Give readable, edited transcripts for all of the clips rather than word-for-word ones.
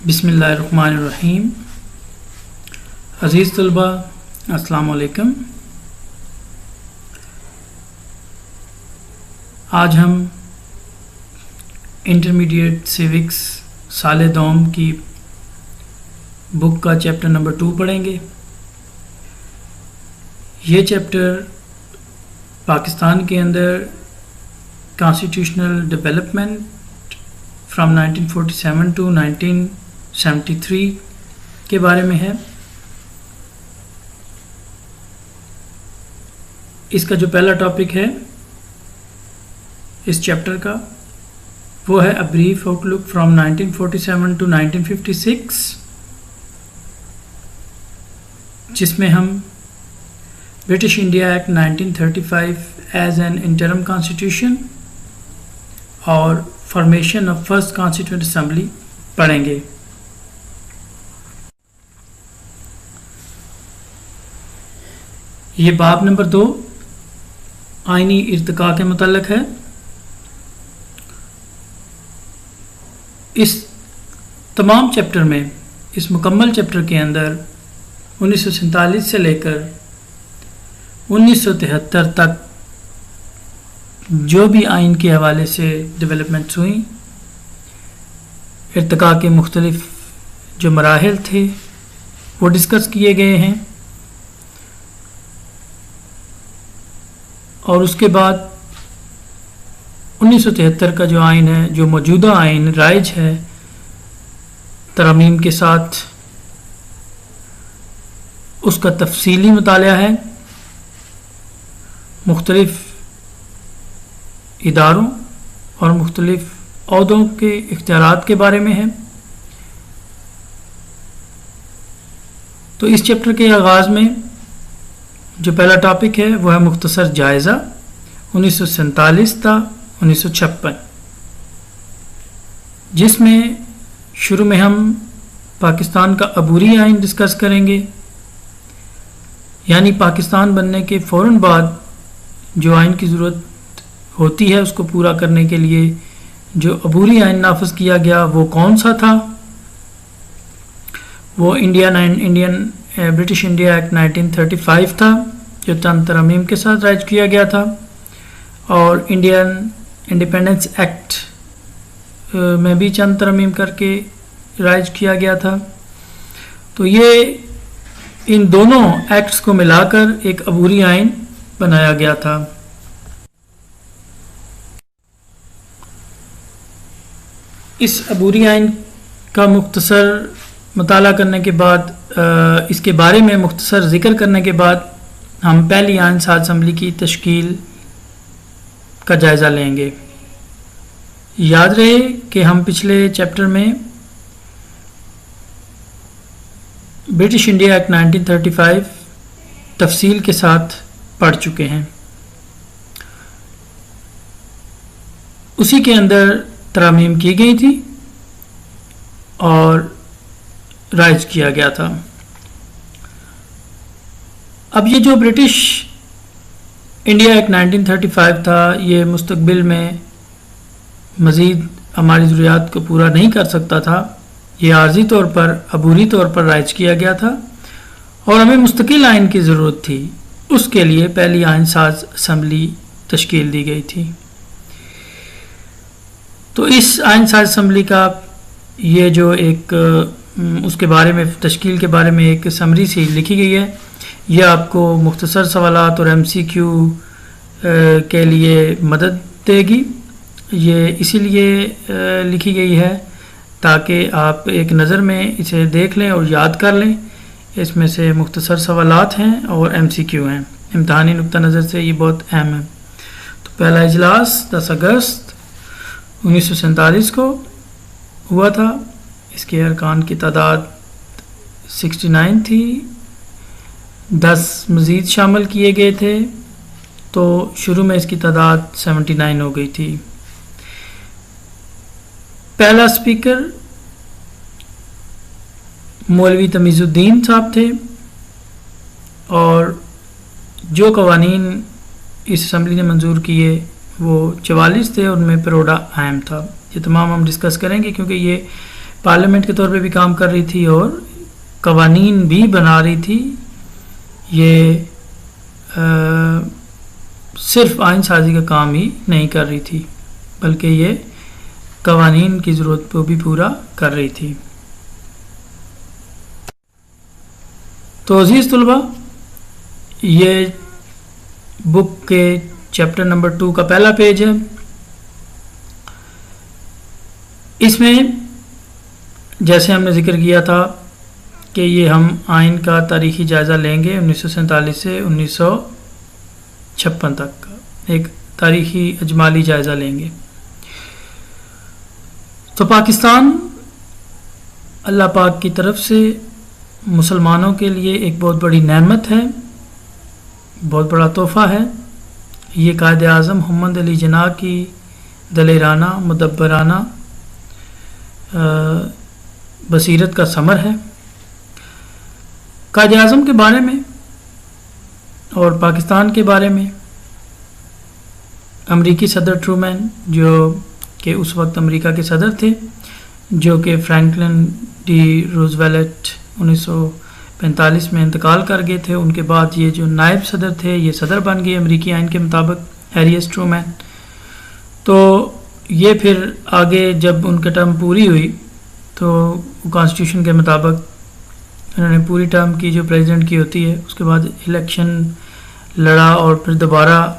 بسم اللہ الرحمن الرحیم. عزیز طلبہ السلام علیکم. آج ہم انٹرمیڈیٹ سیوکس سال دوم کی بک کا چیپٹر نمبر 2 پڑھیں گے. یہ چیپٹر پاکستان کے اندر کانسٹیٹیوشنل ڈیولپمنٹ فرام 1947 ٹو 1973 کے بارے میں ہے. اس کا جو پہلا ٹاپک ہے اس چیپٹر کا وہ ہے A Brief Outlook from 1947 to 1956، جس میں ہم British India Act 1935 as an interim constitution اور formation of first constituent assembly پڑھیں گے. یہ باب نمبر 2 آئینی ارتقاء کے متعلق ہے. اس تمام چیپٹر میں، اس مکمل چیپٹر کے اندر 1947 سے لے کر 1973 تک جو بھی آئین کے حوالے سے ڈیولپمنٹس ہوئیں، ارتقاء کے مختلف جو مراحل تھے وہ ڈسکس کیے گئے ہیں. اور اس کے بعد 1973 کا جو آئین ہے، جو موجودہ آئین رائج ہے ترامیم کے ساتھ، اس کا تفصیلی مطالعہ ہے. مختلف اداروں اور مختلف عہدوں کے اختیارات کے بارے میں ہے. تو اس چیپٹر کے آغاز میں جو پہلا ٹاپک ہے وہ ہے مختصر جائزہ 1947 تا 1956، جس میں شروع میں ہم پاکستان کا عبوری آئین ڈسکس کریں گے. یعنی پاکستان بننے کے فوراً بعد جو آئین کی ضرورت ہوتی ہے اس کو پورا کرنے کے لیے جو عبوری آئین نافذ کیا گیا وہ کون سا تھا. وہ برٹش انڈیا ایکٹ 1935 تھا جو چند ترامیم کے ساتھ رائج کیا گیا تھا، اور انڈین انڈیپینڈنس ایکٹ میں بھی چند ترامیم کر کے رائج کیا گیا تھا. تو یہ ان دونوں ایکٹس کو ملا کر ایک عبوری آئین بنایا گیا تھا. اس عبوری آئین کا مختصر مطالعہ کرنے کے بعد، اس کے بارے میں مختصر ذکر کرنے کے بعد، ہم پہلی آئین ساز اسمبلی کی تشکیل کا جائزہ لیں گے. یاد رہے کہ ہم پچھلے چیپٹر میں برٹش انڈیا ایکٹ 1935 تفصیل کے ساتھ پڑھ چکے ہیں. اسی کے اندر ترامیم کی گئی تھی اور رائج کیا گیا تھا. اب یہ جو برٹش انڈیا ایکٹ 1935 تھا، یہ مستقبل میں مزید ہماری ضروریات کو پورا نہیں کر سکتا تھا. یہ عارضی طور پر، عبوری طور پر رائج کیا گیا تھا اور ہمیں مستقل آئین کی ضرورت تھی. اس کے لیے پہلی آئین ساز اسمبلی تشکیل دی گئی تھی. تو اس آئین ساز اسمبلی کا یہ جو ایک اس کے بارے میں، تشکیل کے بارے میں ایک سمری سی لکھی گئی ہے. یہ آپ کو مختصر سوالات اور MCQ کے لیے مدد دے گی. یہ اسی لیے لکھی گئی ہے تاکہ آپ ایک نظر میں اسے دیکھ لیں اور یاد کر لیں. اس میں سے مختصر سوالات ہیں اور MCQ ہیں. امتحانی نقطہ نظر سے یہ بہت اہم ہے. تو پہلا اجلاس 10 اگست 1947 کو ہوا تھا. اس کے ارکان کی تعداد 69 تھی. 10 مزید شامل کیے گئے تھے، تو شروع میں اس کی تعداد 79 ہو گئی تھی. پہلا اسپیکر مولوی تمیز الدین صاحب تھے، اور جو قوانین اس اسمبلی نے منظور کیے وہ 44 تھے، ان میں پروڈا اہم تھا. یہ تمام ہم ڈسکس کریں گے کیونکہ یہ پارلیمنٹ کے طور پہ بھی کام کر رہی تھی اور قوانین بھی بنا رہی تھی. یہ صرف آئین سازی کا کام ہی نہیں کر رہی تھی بلکہ یہ قوانین کی ضرورت کو بھی پورا کر رہی تھی. تو عزیز طلبہ، یہ بک کے چیپٹر نمبر 2 کا پہلا پیج ہے. اس میں جیسے ہم نے ذکر کیا تھا کہ یہ ہم آئین کا تاریخی جائزہ لیں گے 1947 سے 1956 تک کا ایک تاریخی اجمالی جائزہ لیں گے. تو پاکستان اللہ پاک کی طرف سے مسلمانوں کے لیے ایک بہت بڑی نعمت ہے، بہت بڑا تحفہ ہے. یہ قائد اعظم محمد علی جناح کی دلیرانہ مدبرانہ بصیرت کا ثمر ہے. قائد اعظم کے بارے میں اور پاکستان کے بارے میں امریکی صدر ٹرومین، جو کہ اس وقت امریکہ کے صدر تھے، جو کہ فرینکلن ڈی روزویلٹ 1945 میں انتقال کر گئے تھے. ان کے بعد یہ جو نائب صدر تھے یہ صدر بن گئے امریکی آئین کے مطابق، ہیری ایس ٹرومین. تو یہ پھر آگے جب ان کا ٹرم پوری ہوئی تو کانسٹیٹیوشن کے مطابق انہوں نے پوری ٹرم کی جو پریزیڈنٹ کی ہوتی ہے اس کے بعد الیکشن لڑا اور پھر دوبارہ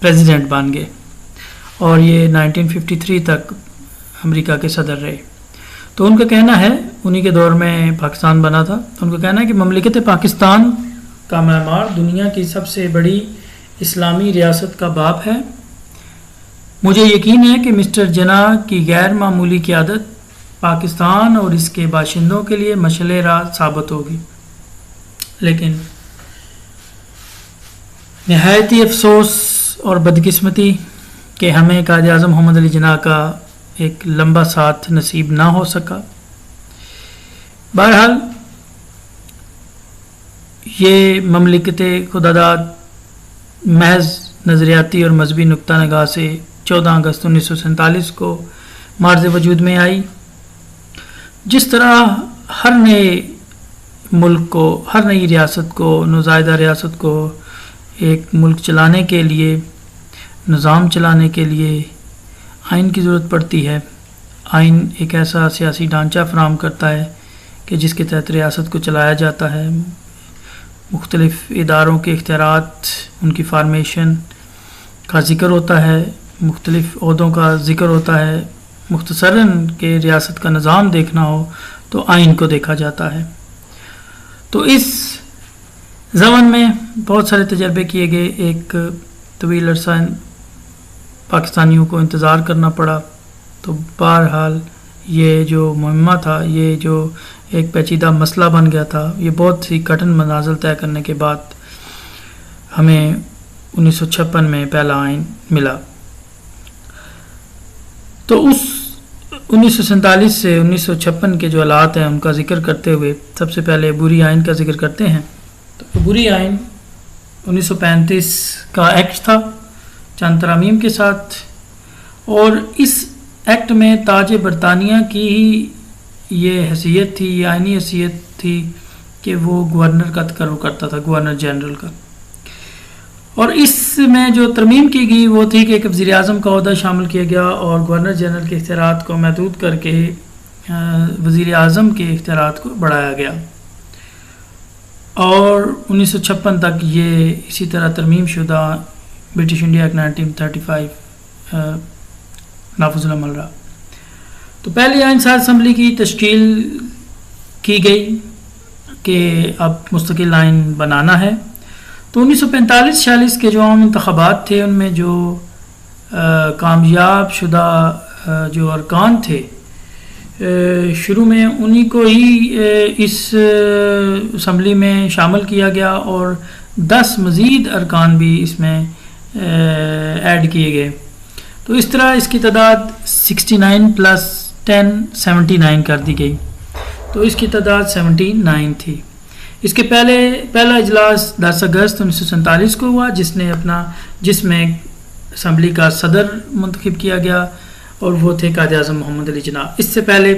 پریزیڈنٹ بن گئے اور یہ 1953 تک امریکہ کے صدر رہے. تو ان کا کہنا ہے، انہی کے دور میں پاکستان بنا تھا، تو ان کا کہنا ہے کہ مملکت پاکستان کا معمار دنیا کی سب سے بڑی اسلامی ریاست کا باپ ہے. مجھے یقین ہے کہ مسٹر جناح کی غیر معمولی قیادت پاکستان اور اس کے باشندوں کے لیے مشعل راہ ثابت ہوگی. لیکن نہایتی افسوس اور بدقسمتی کہ ہمیں قائد اعظم محمد علی جناح کا ایک لمبا ساتھ نصیب نہ ہو سکا. بہرحال یہ مملکت خداداد محض نظریاتی اور مذہبی نقطہ نگاہ سے 14 اگست 1947 کو معرض وجود میں آئی. جس طرح ہر نئے ملک کو، ہر نئی ریاست کو، نوزائیدہ ریاست کو ایک ملک چلانے کے لیے، نظام چلانے کے لیے آئین کی ضرورت پڑتی ہے. آئین ایک ایسا سیاسی ڈھانچہ فراہم کرتا ہے کہ جس کے تحت ریاست کو چلایا جاتا ہے. مختلف اداروں کے اختیارات، ان کی فارمیشن کا ذکر ہوتا ہے، مختلف عہدوں کا ذکر ہوتا ہے. مختصراً کہ ریاست کا نظام دیکھنا ہو تو آئین کو دیکھا جاتا ہے. تو اس زمن میں بہت سارے تجربے کیے گئے. ایک طویل عرصہ پاکستانیوں کو انتظار کرنا پڑا. تو بہرحال یہ جو مہمہ تھا، یہ جو ایک پیچیدہ مسئلہ بن گیا تھا، یہ بہت سی کٹھن منازل طے کرنے کے بعد ہمیں 1956 میں پہلا آئین ملا. تو اس 1947 سے 1956 کے جو حالات ہیں ان کا ذکر کرتے ہوئے سب سے پہلے عبوری آئین کا ذکر کرتے ہیں. تو عبوری آئین 1935 کا ایکٹ تھا چند ترامیم کے ساتھ، اور اس ایکٹ میں تاج برطانیہ کی ہی یہ حیثیت تھی، یہ آئینی حیثیت تھی کہ وہ گورنر کا تقرر کرتا تھا، گورنر جنرل کا. اور اس میں جو ترمیم کی گئی وہ تھی کہ ایک وزیر اعظم کا عہدہ شامل کیا گیا اور گورنر جنرل کے اختیارات کو محدود کر کے وزیر اعظم کے اختیارات کو بڑھایا گیا. اور 1956 تک یہ اسی طرح ترمیم شدہ برٹش انڈیا ایکٹ 1935 نافذ العمل رہا. تو پہلی آئین ساز اسمبلی کی تشکیل کی گئی کہ اب مستقل آئین بنانا ہے. تو 1945-46 کے جو عام انتخابات تھے ان میں جو کامیاب شدہ جو ارکان تھے، شروع میں انہی کو ہی اس اسمبلی میں شامل کیا گیا اور 10 مزید ارکان بھی اس میں ایڈ کیے گئے. تو اس طرح اس کی تعداد 69 + 10 79 کر دی گئی. تو اس کی تعداد 79 تھی. اس کے پہلا اجلاس 10 اگست 1947 کو ہوا جس میں اسمبلی کا صدر منتخب کیا گیا اور وہ تھے قائد اعظم محمد علی جناح. اس سے پہلے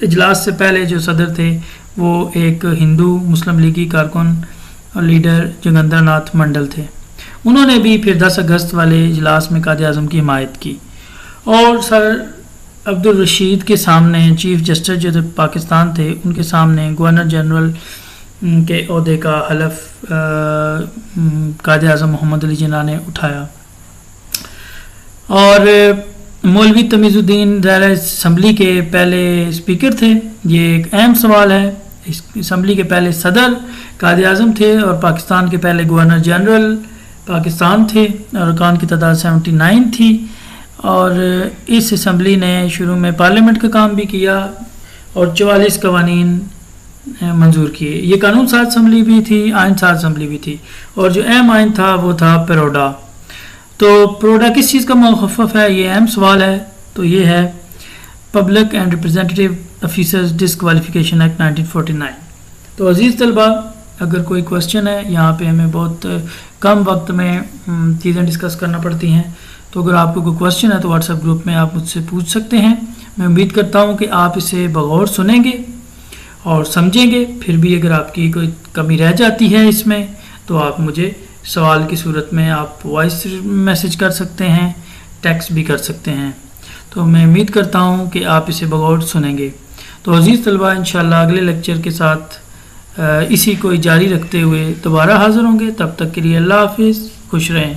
اجلاس سے پہلے جو صدر تھے وہ ایک ہندو مسلم لیگی کارکن اور لیڈر جگندر ناتھ منڈل تھے. انہوں نے بھی پھر 10 اگست والے اجلاس میں قائد اعظم کی حمایت کی اور سر عبد الرشید کے سامنے چیف جسٹس جو پاکستان تھے ان کے سامنے گورنر جنرل کے عہدے کا حلف قائد اعظم محمد علی جناح نے اٹھایا. اور مولوی تمیز الدین دائرہ اسمبلی کے پہلے اسپیکر تھے. یہ ایک اہم سوال ہے. اس اسمبلی کے پہلے صدر قائد اعظم تھے اور پاکستان کے پہلے گورنر جنرل پاکستان تھے اور ارکان کی تعداد 79 تھی. اور اس اسمبلی نے شروع میں پارلیمنٹ کا کام بھی کیا اور 44 قوانین منظور کیے. یہ قانون ساز اسمبلی بھی تھی, آئین ساز اسمبلی بھی تھی. اور جو اہم آئین تھا وہ تھا پیروڈا. تو پیروڈا کس چیز کا مخفف ہے, یہ اہم سوال ہے. تو یہ ہے public and representative officers disqualification act 1949. تو عزیز طلبہ, اگر کوئی کوشچن ہے, یہاں پہ ہمیں بہت کم وقت میں چیزیں ڈسکس کرنا پڑتی ہیں, تو اگر آپ کو کوئی کوشچن ہے تو واٹس ایپ گروپ میں آپ مجھ سے پوچھ سکتے ہیں. میں امید کرتا ہوں کہ آپ اسے بغور سنیں گے اور سمجھیں گے. پھر بھی اگر آپ کی کوئی کمی رہ جاتی ہے اس میں تو آپ مجھے سوال کی صورت میں آپ وائس میسج کر سکتے ہیں, ٹیکسٹ بھی کر سکتے ہیں. تو میں امید کرتا ہوں کہ آپ اسے بغور سنیں گے. تو عزیز طلبہ, انشاءاللہ اگلے لیکچر کے ساتھ اسی کو جاری رکھتے ہوئے دوبارہ حاضر ہوں گے. تب تک کے لیے اللہ حافظ, خوش رہیں.